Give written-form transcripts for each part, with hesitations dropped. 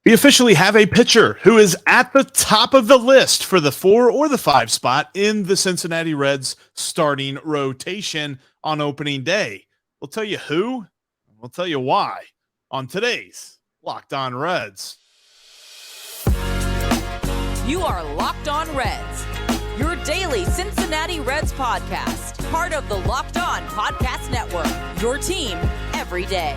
We officially have a pitcher who is at the top of the list for the 4 or the 5 spot in the Cincinnati Reds starting rotation on opening day. We'll tell you who, and we'll tell you why on today's Locked On Reds. You are Locked On Reds, your daily Cincinnati Reds podcast, part of the Locked On Podcast Network, your team every day.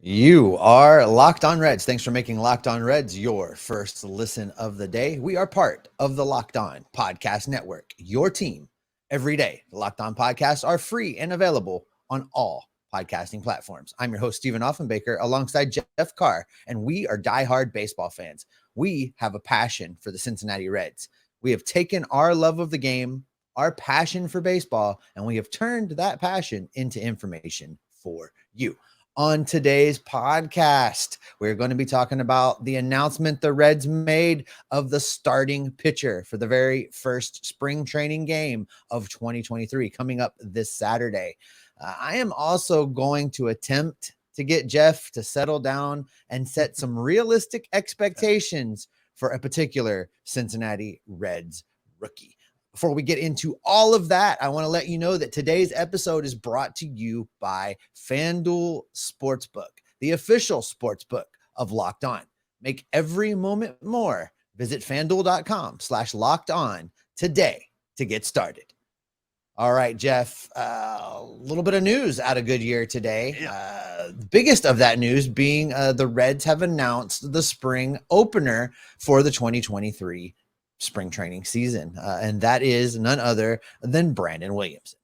You are Locked On Reds. Thanks for making Locked On Reds your first listen of the day. We are part of the Locked On Podcast Network, your team every day. The Locked On podcasts are free and available on all podcasting platforms. I'm your host, Stephen Offenbaker, alongside Jeff Carr, and we are diehard baseball fans. We have a passion for the Cincinnati Reds. We have taken our love of the game, our passion for baseball, and we have turned that passion into information for you. On today's podcast, we're going to be talking about the announcement the Reds made of the starting pitcher for the very first spring training game of 2023 coming up this Saturday. I am also going to attempt to get Jeff to settle down and set some realistic expectations for a particular Cincinnati Reds rookie. Before we get into all of that, I want to let you know that today's episode is brought to you by FanDuel Sportsbook, the official sportsbook of Locked On. Make every moment more. Visit FanDuel.com/locked on today to get started. All right, Jeff, a little bit of news out of Goodyear today. The biggest of that news being the Reds have announced the spring opener for the 2023 spring training season, and that is none other than Brandon Williamson.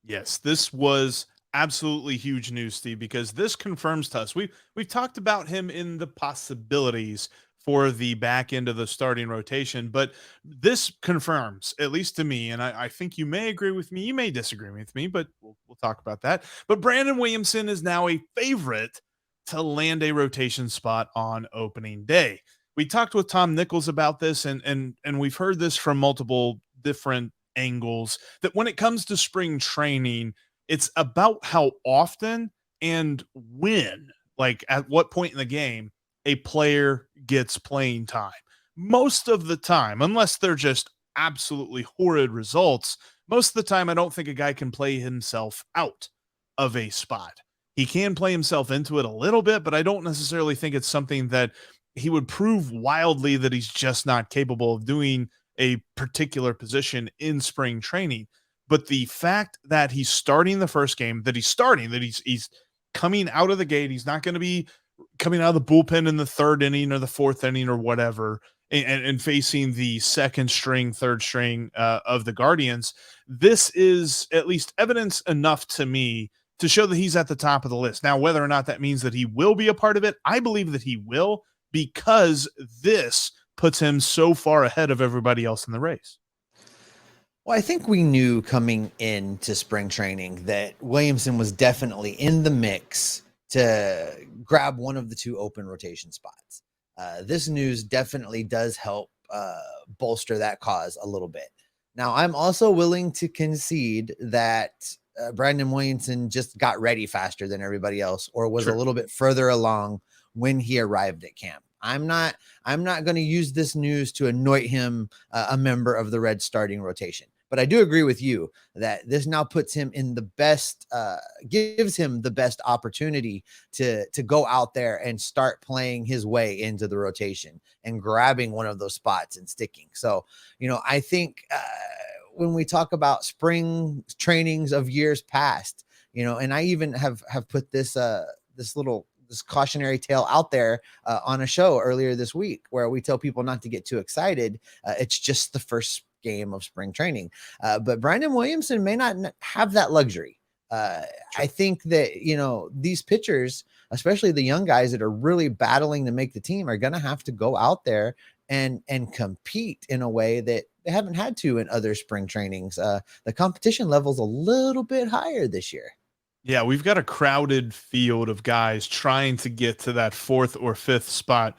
Yes, this was absolutely huge news, Steve, because this confirms to us. We've talked about him in the possibilities for the back end of the starting rotation, but this confirms, at least to me, and I think you may agree with me, you may disagree with me, but we'll talk about that. But Brandon Williamson is now a favorite to land a rotation spot on opening day. We talked with Tom Nichols about this, and we've heard this from multiple different angles, that when it comes to spring training, it's about how often and when, like at what point in the game, a player gets playing time. Most of the time, unless they're just absolutely horrid results, most of the time I don't think a guy can play himself out of a spot. He can play himself into it a little bit, but I don't necessarily think it's something that he would prove wildly that he's just not capable of doing a particular position in spring training. But the fact that he's starting the first game, that he's coming out of the gate, he's not going to be coming out of the bullpen in the third inning or the fourth inning or whatever, and facing the second string, third string of the Guardians. This is at least evidence enough to me to show that he's at the top of the list. Now, whether or not that means that he will be a part of it, I believe that he will, because this puts him so far ahead of everybody else in the race. Well, I think we knew coming into spring training that Williamson was definitely in the mix to grab one of the two open rotation spots. This news definitely does help bolster that cause a little bit. Now, I'm also willing to concede that Brandon Williamson just got ready faster than everybody else, or was a little bit further along when he arrived at camp. I'm not going to use this news to anoint him a member of the Reds starting rotation. But I do agree with you that this now puts him in the best, gives him the best opportunity to go out there and start playing his way into the rotation and grabbing one of those spots and sticking. So, I think when we talk about spring trainings of years past, and I even have put this cautionary tale out there on a show earlier this week where we tell people not to get too excited. It's just the first game of spring training. But Brandon Williamson may not have that luxury. I think that, these pitchers, especially the young guys that are really battling to make the team, are going to have to go out there and compete in a way that they haven't had to in other spring trainings. The competition level's a little bit higher this year. Yeah, we've got a crowded field of guys trying to get to that fourth or fifth spot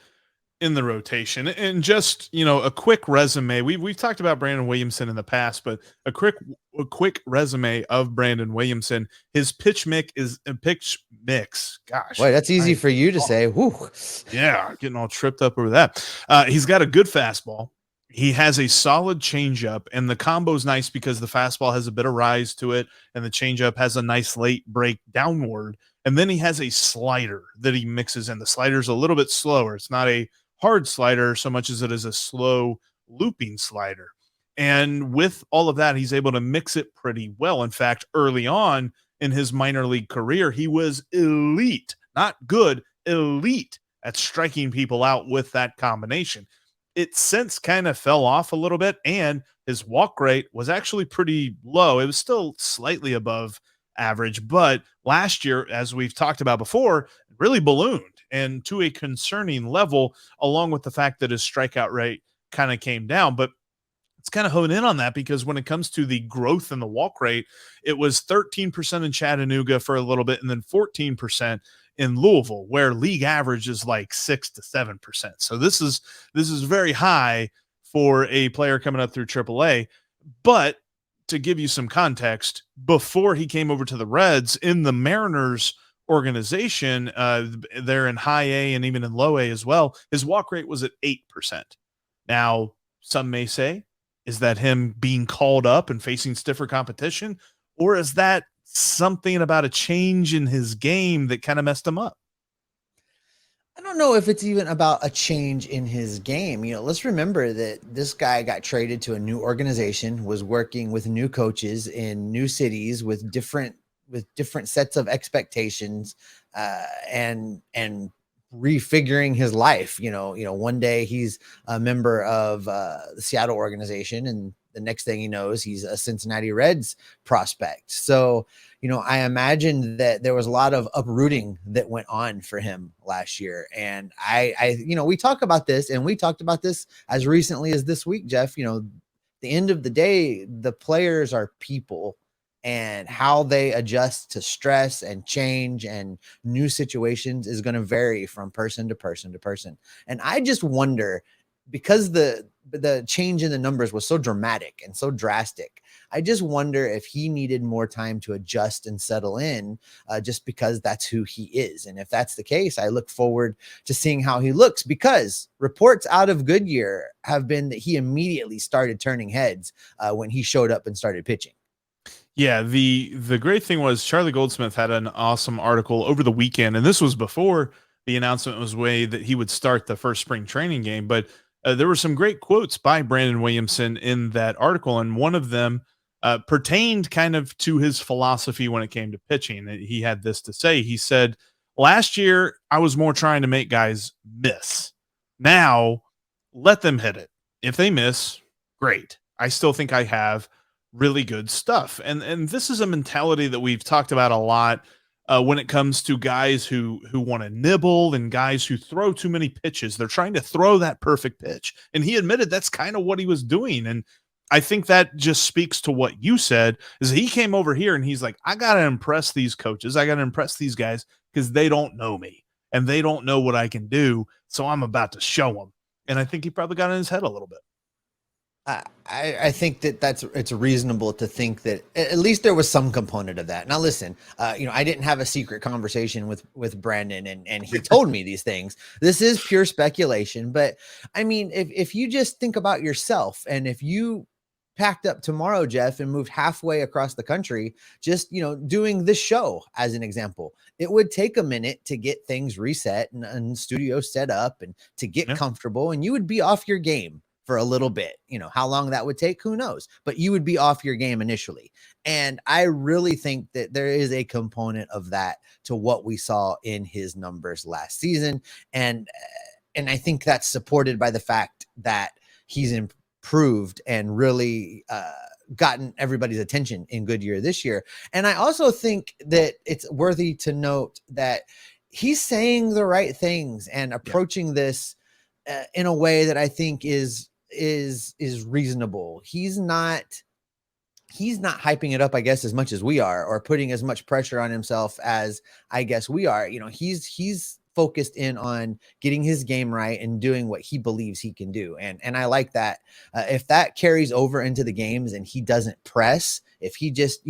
in the rotation. And just, a quick resume. We've talked about Brandon Williamson in the past, but a quick resume of Brandon Williamson. His pitch mix. Gosh, Boy, that's easy for you to say. Whew. yeah, getting all tripped up over that. He's got a good fastball. He has a solid changeup, and the combo's nice because the fastball has a bit of rise to it, and the changeup has a nice late break downward. And then he has a slider that he mixes in. The slider's a little bit slower. It's not a hard slider so much as it is a slow looping slider. And with all of that, he's able to mix it pretty well. In fact, early on in his minor league career, he was elite, not good, elite at striking people out with that combination. It since kind of fell off a little bit, and his walk rate was actually pretty low. It was still slightly above average, but last year, as we've talked about before, really ballooned and to a concerning level, along with the fact that his strikeout rate kind of came down. But let's kind of hone in on that, because when it comes to the growth in the walk rate, it was 13% in Chattanooga for a little bit, and then 14% in Louisville, where league average is like 6 to 7%. So this is very high for a player coming up through AAA. But to give you some context, before he came over to the Reds, in the Mariners organization, they're in high A and even in low A as well, his walk rate was at 8%. Now, some may say, is that him being called up and facing stiffer competition, or is that something about a change in his game that kind of messed him up? I don't know if it's even about a change in his game. Let's remember that this guy got traded to a new organization, was working with new coaches in new cities with different sets of expectations, and refiguring his life. One day he's a member of the Seattle organization, and the next thing he knows, he's a Cincinnati Reds prospect. So, I imagine that there was a lot of uprooting that went on for him last year. And we talk about this, and we talked about this as recently as this week, Jeff. The end of the day, the players are people, and how they adjust to stress and change and new situations is going to vary from person to person to person. And I just wonder, because the change in the numbers was so dramatic and so drastic, I just wonder if he needed more time to adjust and settle in, just because that's who he is. And if that's the case, I look forward to seeing how he looks, because reports out of Goodyear have been that he immediately started turning heads when he showed up and started pitching. Yeah, the great thing was Charlie Goldsmith had an awesome article over the weekend, and this was before the announcement was made that he would start the first spring training game. But there were some great quotes by Brandon Williamson in that article, and one of them pertained kind of to his philosophy when it came to pitching. He had this to say. He said, "Last year, I was more trying to make guys miss. Now, let them hit it. If they miss, great. I still think I have really good stuff." And this is a mentality that we've talked about a lot when it comes to guys who want to nibble and guys who throw too many pitches. They're trying to throw that perfect pitch. And he admitted that's kind of what he was doing. And I think that just speaks to what you said, is he came over here and he's like, I got to impress these coaches. I got to impress these guys because they don't know me and they don't know what I can do. So I'm about to show them. And I think he probably got in his head a little bit. I think it's reasonable to think that at least there was some component of that. Now, listen, I didn't have a secret conversation with Brandon, and he told me these things. This is pure speculation, but I mean, if you just think about yourself, and if you packed up tomorrow, Jeff, and moved halfway across the country, just, doing this show as an example, it would take a minute to get things reset and studio set up and to get comfortable, and you would be off your game for a little bit. How long that would take, who knows, but you would be off your game initially. And I really think that there is a component of that to what we saw in his numbers last season. And I think that's supported by the fact that he's improved and really gotten everybody's attention in Goodyear this year. And I also think that it's worthy to note that he's saying the right things and approaching this in a way that I think is reasonable. He's not hyping it up, I guess, as much as we are, or putting as much pressure on himself as I guess we are. He's focused in on getting his game right and doing what he believes he can do. And I like that. If that carries over into the games and he doesn't press, if he just,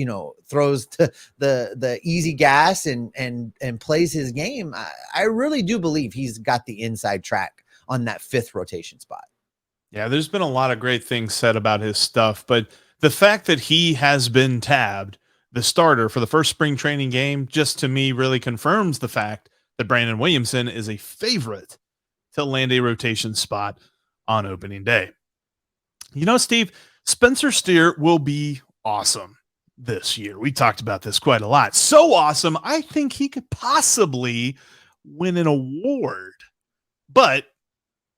throws the easy gas and plays his game, I really do believe he's got the inside track on that 5th rotation spot. Yeah, there's been a lot of great things said about his stuff, but the fact that he has been tabbed the starter for the first spring training game, just to me really confirms the fact that Brandon Williamson is a favorite to land a rotation spot on opening day. Steve, Spencer Steer will be awesome this year. We talked about this quite a lot. So awesome, I think he could possibly win an award. But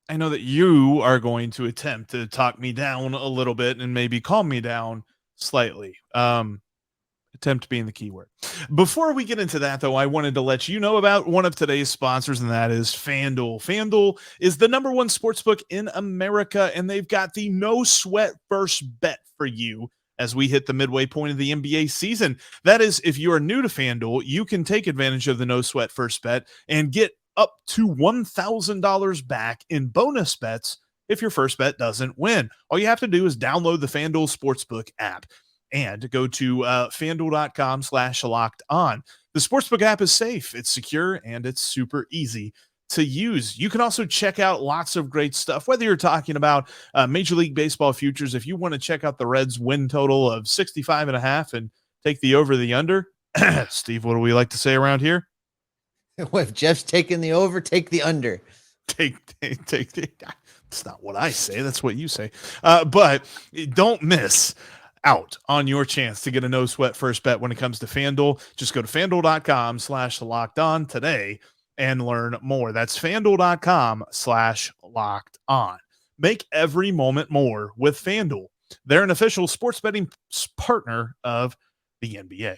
I know that you are going to attempt to talk me down a little bit and maybe calm me down slightly. Attempt being the key word. Before we get into that, though, I wanted to let you know about one of today's sponsors, and that is FanDuel. FanDuel is the #1 sportsbook in America, and they've got the no sweat first bet for you as we hit the midway point of the NBA season. That is, if you are new to FanDuel, you can take advantage of the no sweat first bet and get up to $1,000 back in bonus bets if your first bet doesn't win. All you have to do is download the FanDuel Sportsbook app and go to FanDuel.com/locked-on. The Sportsbook app is safe, it's secure, and it's super easy to use. You can also check out lots of great stuff, whether you're talking about Major League Baseball futures. If you want to check out the Reds win total of 65.5 and take the over the under, Steve, what do we like to say around here? Well, if Jeff's taking the over, take the under. Take that's not what I say. That's what you say. But don't miss out on your chance to get a no sweat first bet when it comes to FanDuel. Just go to FanDuel.com/locked-on today and learn more. That's FanDuel.com/locked-on. Make every moment more with FanDuel. They're an official sports betting partner of the NBA.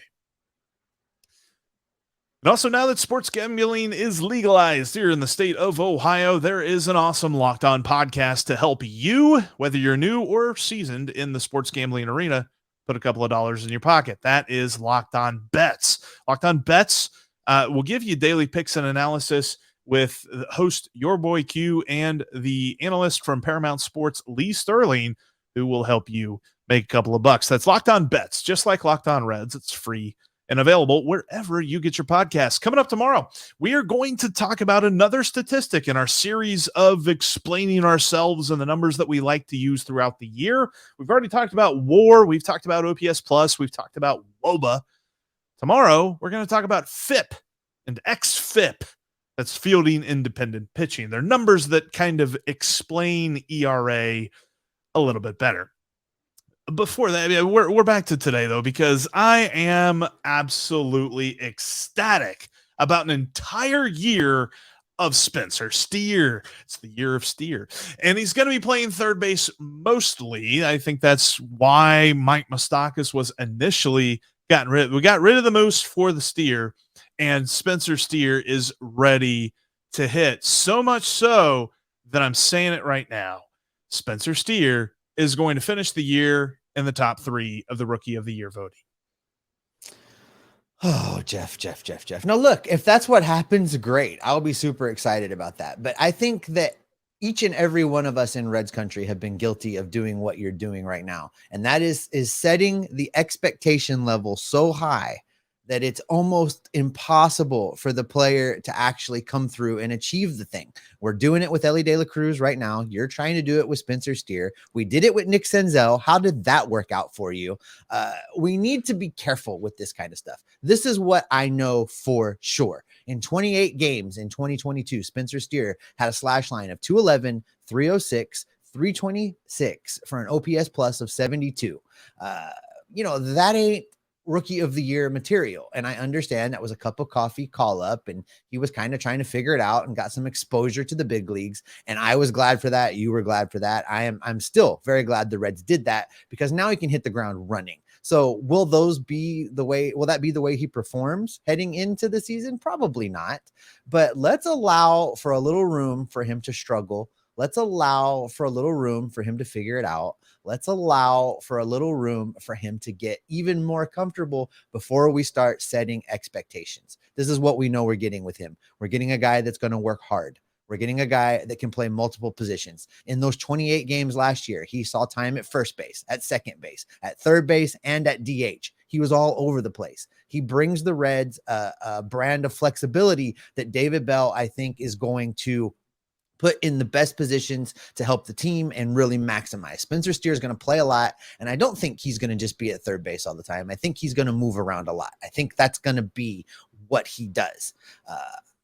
And also, now that sports gambling is legalized here in the state of Ohio, there is an awesome Locked On podcast to help you, whether you're new or seasoned in the sports gambling arena, put a couple of dollars in your pocket. That is Locked On Bets. Locked On Bets will give you daily picks and analysis with host your boy Q and the analyst from Paramount Sports, Lee Sterling, who will help you make a couple of bucks. That's Locked On Bets, just like Locked On Reds. It's free and available wherever you get your podcasts. Coming up tomorrow, we are going to talk about another statistic in our series of explaining ourselves and the numbers that we like to use throughout the year. We've already talked about WAR. We've talked about OPS plus. We've talked about WOBA. Tomorrow, we're going to talk about FIP and XFIP. That's fielding independent pitching. They're numbers that kind of explain ERA a little bit better. Before that, we're back to today, though, because I am absolutely ecstatic about an entire year of Spencer Steer. It's the year of Steer. And he's going to be playing third base mostly. I think that's why Mike Moustakas was initially gotten rid. We got rid of the Moose for the Steer, and Spencer Steer is ready to hit. So much so that I'm saying it right now. Spencer Steer is going to finish the year in the top 3 of the Rookie of the Year voting. Oh, Jeff. Now, look, if that's what happens, great. I'll be super excited about that. But I think that each and every one of us in Reds country have been guilty of doing what you're doing right now. And that is setting the expectation level so high that it's almost impossible for the player to actually come through and achieve the thing. We're doing it with Ellie De La Cruz right now. You're trying to do it with Spencer Steer. We did it with Nick Senzel. How did that work out for you? We need to be careful with this kind of stuff. This is what I know for sure. In 28 games in 2022, Spencer Steer had a slash line of 211, 306, 326 for an OPS plus of 72. That ain't Rookie of the Year material. And I understand that was a cup of coffee call up and he was kind of trying to figure it out and got some exposure to the big leagues. And I was glad for that. You were glad for that. I'm still very glad the Reds did that because now he can hit the ground running. So will that be the way he performs heading into the season? Probably not, but let's allow for a little room for him to struggle. let's allow for a little room for him to figure it out. Let's allow for a little room for him to get even more comfortable before we start setting expectations. This is what we know we're getting with him. We're getting a guy that's going to work hard. We're getting a guy that can play multiple positions. In those 28 games last year, he saw time at first base, at second base, at third base, and at DH. He was all over the place. He brings the Reds a brand of flexibility that David Bell, I think, is going to put in the best positions to help the team and really maximize. Spencer Steer is going to play a lot, and I don't think he's going to just be at third base all the time. I think he's going to move around a lot. I think that's going to be what he does.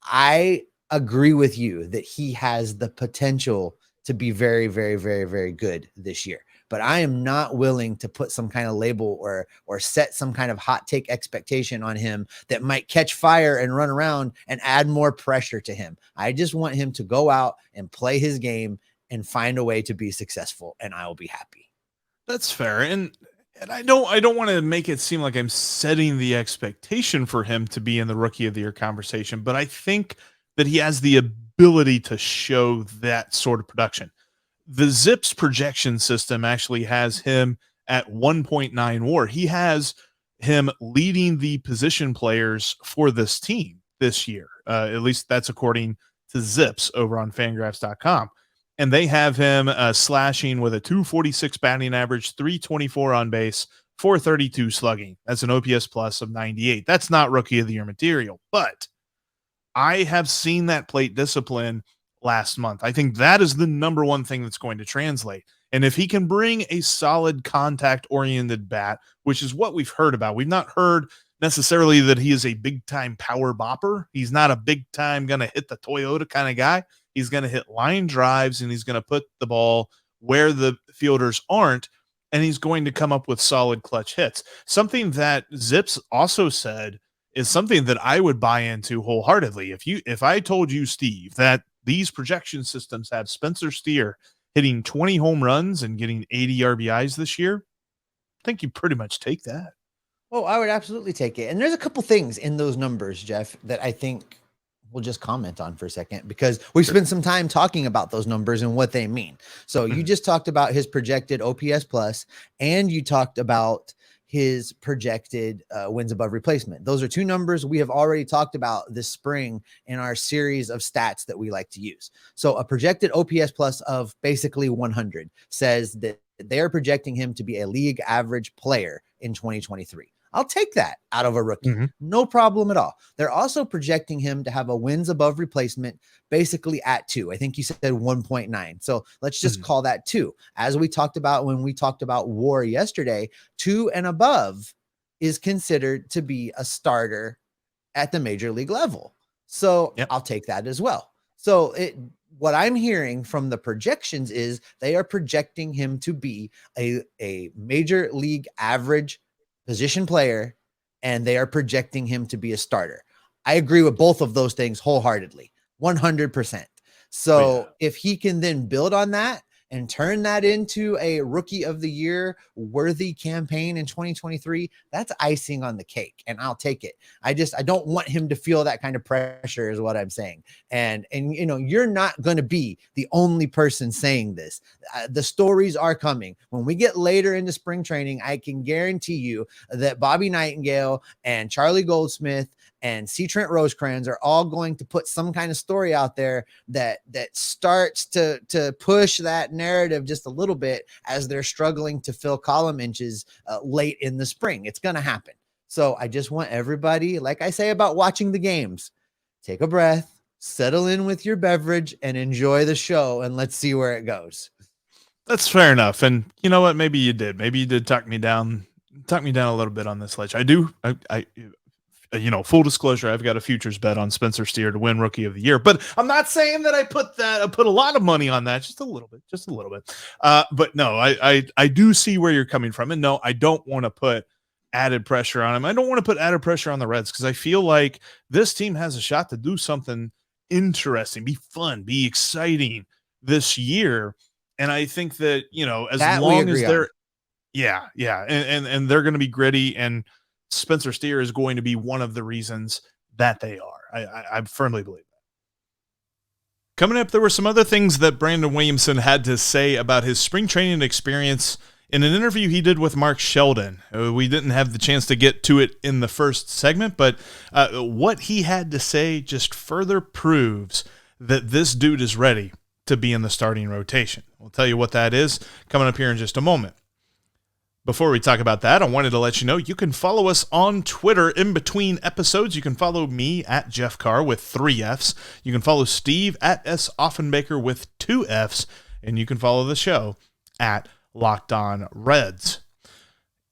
I agree with you that he has the potential to be very, very, very, very good this year. But I am not willing to put some kind of label or set some kind of hot take expectation on him that might catch fire and run around and add more pressure to him. I just want him to go out and play his game and find a way to be successful, and I will be happy. That's fair. And I don't want to make it seem like I'm setting the expectation for him to be in the Rookie of the Year conversation, but I think that he has the ability to show that sort of production. The Zips projection system actually has him at 1.9 WAR. He has him leading the position players for this team this year. At least that's according to Zips over on Fangraphs.com. And they have him slashing with a 246 batting average, 324 on base, 432 slugging. That's an OPS plus of 98. That's not Rookie of the Year material, but I have seen that plate discipline last month. I think that is the number one thing that's going to translate. And if he can bring a solid contact-oriented bat, which is what we've heard about, we've not heard necessarily that he is a big-time power bopper. He's not a big-time going to hit the Toyota kind of guy. He's going to hit line drives, and he's going to put the ball where the fielders aren't, and he's going to come up with solid clutch hits. Something that Zips also said is something that I would buy into wholeheartedly. If I told you, Steve, that these projection systems have Spencer Steer hitting 20 home runs and getting 80 RBIs this year, I think you pretty much take that. Oh, I would absolutely take it. And there's a couple things in those numbers, Jeff, that I think we'll just comment on for a second, because we've spent some time talking about those numbers and what they mean. So you just talked about his projected OPS plus, and you talked about his projected wins above replacement. Those are two numbers we have already talked about this spring in our series of stats that we like to use. So a projected OPS plus of basically 100 says that they're projecting him to be a league average player in 2023. I'll take that out of a rookie. No problem at all. They're also projecting him to have a wins above replacement basically at 2. I think you said 1.9. So let's just call that 2. As we talked about when we talked about WAR yesterday, 2 and above is considered to be a starter at the major league level. So I'll take that as well. So what I'm hearing from the projections is they are projecting him to be a major league average position player, and they are projecting him to be a starter. I agree with both of those things wholeheartedly, 100%. So if he can then build on that and turn that into a Rookie of the Year worthy campaign in 2023, that's icing on the cake, and I'll take it. I don't want him to feel that kind of pressure is what I'm saying. And you know, you're not going to be the only person saying this. The stories are coming. When we get later into spring training, I can guarantee you that Bobby Nightingale and Charlie Goldsmith and C. Trent Rosecrans are all going to put some kind of story out there that starts to push that narrative just a little bit as they're struggling to fill column inches late in the spring. It's going to happen. So I just want everybody, like I say about watching the games, take a breath, settle in with your beverage, and enjoy the show, and let's see where it goes. That's fair enough. And you know what? Maybe you did talk me down a little bit on this ledge. I you know, full disclosure, I've got a futures bet on Spencer Steer to win Rookie of the Year, but I'm not saying that I put a lot of money on that, just a little bit. But no, I do see where you're coming from. And no, I don't want to put added pressure on him. I don't want to put added pressure on the Reds, because I feel like this team has a shot to do something interesting, be fun, be exciting this year. And I think that, you know, as long as they're, and they're going to be gritty, and Spencer Steer is going to be one of the reasons that they are. I firmly believe that. Coming up, there were some other things that Brandon Williamson had to say about his spring training experience in an interview he did with Mark Sheldon. We didn't have the chance to get to it in the first segment, but what he had to say just further proves that this dude is ready to be in the starting rotation. We'll tell you what that is coming up here in just a moment. Before we talk about that, I wanted to let you know you can follow us on Twitter in between episodes. You can follow me at Jeff Carr with 3 Fs. You can follow Steve at S. Offenbaker with 2 Fs. And you can follow the show at Locked On Reds.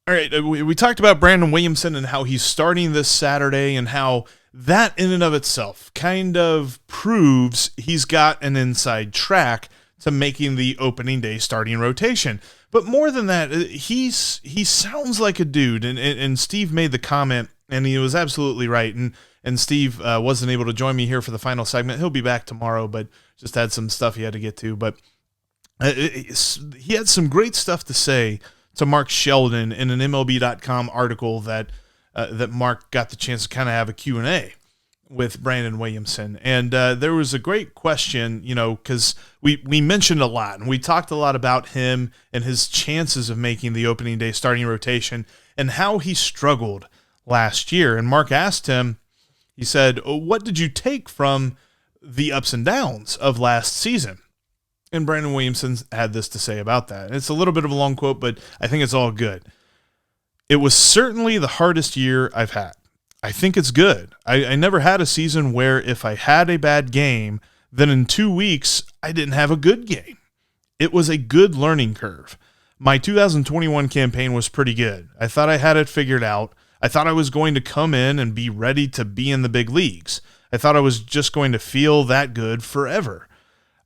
All right, we talked about Brandon Williamson and how he's starting this Saturday and how that in and of itself kind of proves he's got an inside track to making the opening day starting rotation. But more than that, he sounds like a dude, and Steve made the comment, and he was absolutely right. And Steve wasn't able to join me here for the final segment. He'll be back tomorrow, but just had some stuff he had to get to. But he had some great stuff to say to Mark Sheldon in an MLB.com article that Mark got the chance to kind of have a Q&A with Brandon Williamson. And there was a great question, because we mentioned a lot, and we talked a lot about him and his chances of making the opening day starting rotation and how he struggled last year. And Mark asked him, he said, what did you take from the ups and downs of last season? And Brandon Williamson had this to say about that. It's a little bit of a long quote, but I think it's all good. It was certainly the hardest year I've had. I think it's good. I never had a season where if I had a bad game, then in 2 weeks, I didn't have a good game. It was a good learning curve. My 2021 campaign was pretty good. I thought I had it figured out. I thought I was going to come in and be ready to be in the big leagues. I thought I was just going to feel that good forever.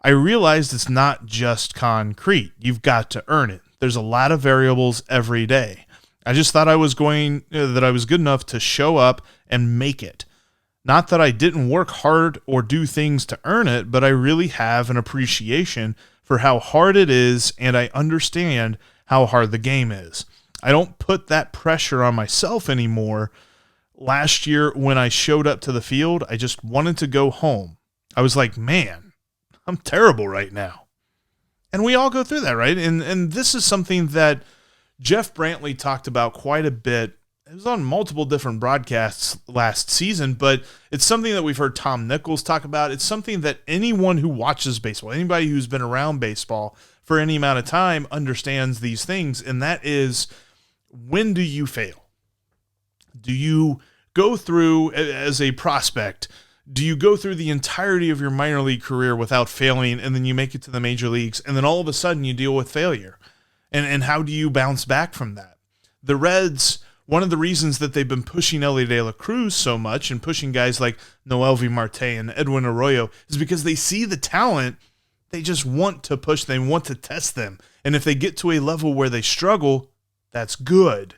I realized it's not just concrete. You've got to earn it. There's a lot of variables every day. I just thought I was that I was good enough to show up and make it. Not that I didn't work hard or do things to earn it, but I really have an appreciation for how hard it is, and I understand how hard the game is. I don't put that pressure on myself anymore. Last year when I showed up to the field, I just wanted to go home. I was like, man, I'm terrible right now. And we all go through that, right? And this is something that Jeff Brantley talked about quite a bit. It was on multiple different broadcasts last season, but it's something that we've heard Tom Nichols talk about. It's something that anyone who watches baseball, anybody who's been around baseball for any amount of time understands these things, and that is, when do you fail? Do you go through, as a prospect, do you go through the entirety of your minor league career without failing, and then you make it to the major leagues, and then all of a sudden you deal with failure? And how do you bounce back from that? The Reds, one of the reasons that they've been pushing Elly De La Cruz so much and pushing guys like Noelvi Marte and Edwin Arroyo is because they see the talent. They just want to push. They want to test them. And if they get to a level where they struggle, that's good.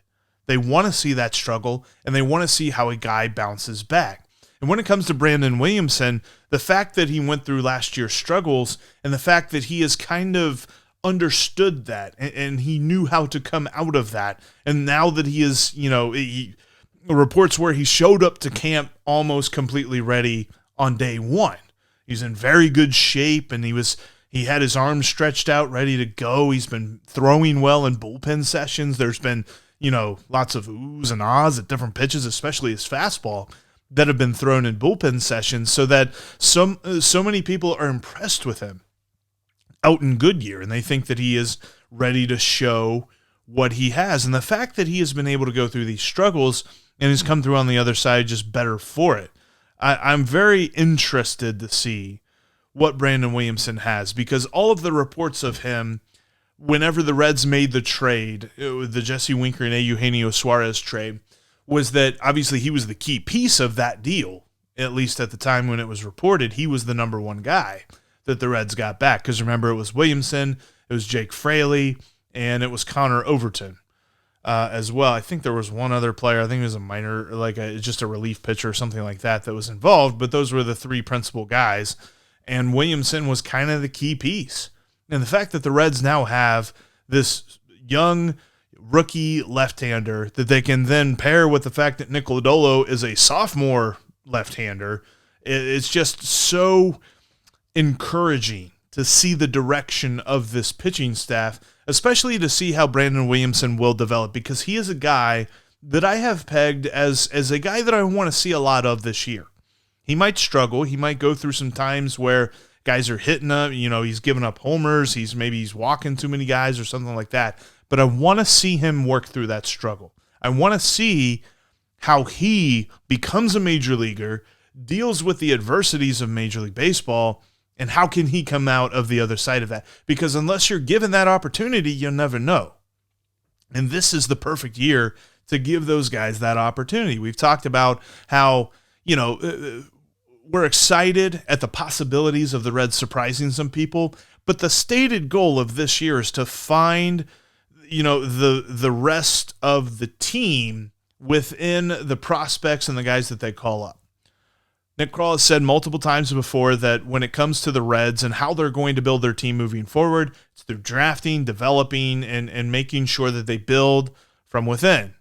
They want to see that struggle, and they want to see how a guy bounces back. And when it comes to Brandon Williamson, the fact that he went through last year's struggles and the fact that he is kind of understood that and he knew how to come out of that. And now that he is, reports where he showed up to camp almost completely ready on day one. He's in very good shape, and he had his arms stretched out, ready to go. He's been throwing well in bullpen sessions. There's been, lots of oohs and ahs at different pitches, especially his fastball, that have been thrown in bullpen sessions, so that so many people are impressed with him out in Goodyear, and they think that he is ready to show what he has. And the fact that he has been able to go through these struggles and has come through on the other side just better for it. I'm very interested to see what Brandon Williamson has, because all of the reports of him, whenever the Reds made the trade, the Jesse Winker and Eugenio Suarez trade, was that obviously he was the key piece of that deal, at least at the time when it was reported. He was the number one guy that the Reds got back, because remember, it was Williamson, it was Jake Fraley, and it was Connor Overton as well. I think there was one other player. I think it was a minor, just a relief pitcher or something like that was involved, but those were the three principal guys, and Williamson was kind of the key piece. And the fact that the Reds now have this young rookie left-hander that they can then pair with the fact that Nick Lodolo is a sophomore left-hander, it's just so encouraging to see the direction of this pitching staff, especially to see how Brandon Williamson will develop, because he is a guy that I have pegged as a guy that I want to see a lot of this year. He might struggle. He might go through some times where guys are hitting him, he's giving up homers, he's walking too many guys or something like that. But I want to see him work through that struggle. I want to see how he becomes a major leaguer, deals with the adversities of Major League Baseball, and how can he come out of the other side of that? Because unless you're given that opportunity, you'll never know. And this is the perfect year to give those guys that opportunity. We've talked about how, we're excited at the possibilities of the Reds surprising some people, but the stated goal of this year is to find, the rest of the team within the prospects and the guys that they call up. Nick Krall has said multiple times before that when it comes to the Reds and how they're going to build their team moving forward, it's through drafting, developing, and making sure that they build from within.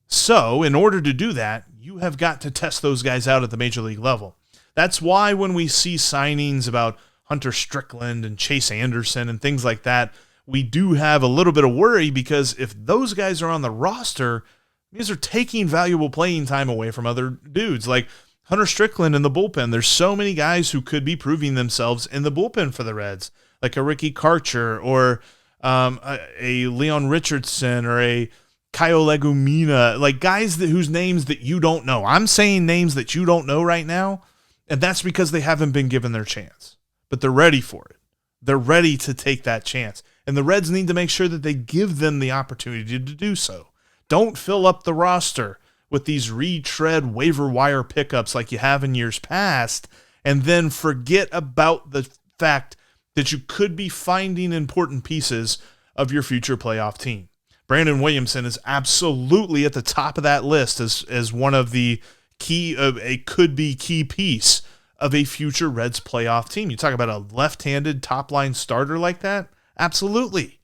So in order to do that, you have got to test those guys out at the major league level. That's why when we see signings about Hunter Strickland and Chase Anderson and things like that, we do have a little bit of worry, because if those guys are on the roster, these are taking valuable playing time away from other dudes. Like Hunter Strickland in the bullpen, there's so many guys who could be proving themselves in the bullpen for the Reds, like a Ricky Karcher or a Leon Richardson or a Kyle Legumina, like guys whose names that you don't know. I'm saying names that you don't know right now, and that's because they haven't been given their chance. But they're ready for it. They're ready to take that chance. And the Reds need to make sure that they give them the opportunity to do so. Don't fill up the roster with these retread waiver wire pickups like you have in years past, and then forget about the fact that you could be finding important pieces of your future playoff team. Brandon Williamson is absolutely at the top of that list as one of the key of a could-be key piece of a future Reds playoff team. You talk about a left-handed top-line starter like that? Absolutely.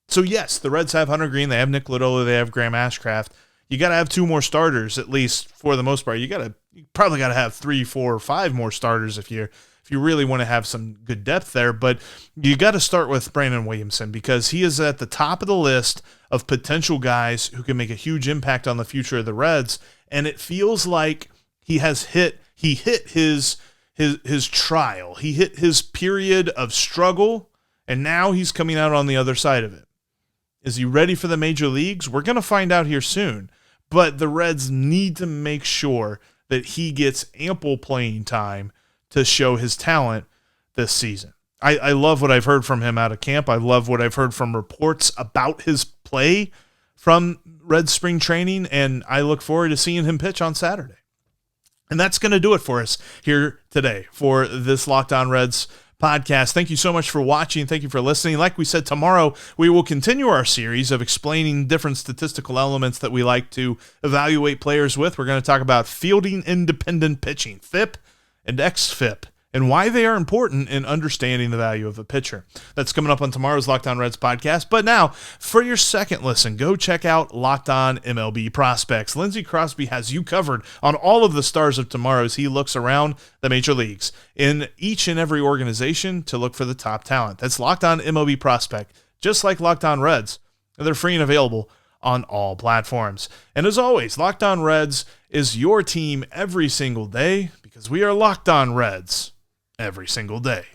So yes, the Reds have Hunter Green, they have Nick Lodolo, they have Graham Ashcraft. You got to have 2 more starters, at least for the most part. You probably got to have 3, 4, 5 more starters if you really want to have some good depth there. But you got to start with Brandon Williamson, because he is at the top of the list of potential guys who can make a huge impact on the future of the Reds. And it feels like he hit his trial. He hit his period of struggle, and now he's coming out on the other side of it. Is he ready for the major leagues? We're going to find out here soon. But the Reds need to make sure that he gets ample playing time to show his talent this season. I love what I've heard from him out of camp. I love what I've heard from reports about his play from Reds spring training, and I look forward to seeing him pitch on Saturday. And that's going to do it for us here today for this Locked On Reds podcast. Thank you so much for watching. Thank you for listening. Like we said, tomorrow we will continue our series of explaining different statistical elements that we like to evaluate players with. We're going to talk about fielding independent pitching, FIP and XFIP, and why they are important in understanding the value of a pitcher. That's coming up on tomorrow's Locked On Reds podcast. But now, for your second listen, go check out Locked On MLB Prospects. Lindsey Crosby has you covered on all of the stars of tomorrow as he looks around the major leagues in each and every organization to look for the top talent. That's Locked On MLB Prospect, just like Locked On Reds. They're free and available on all platforms. And as always, Locked On Reds is your team every single day, because we are Locked On Reds every single day.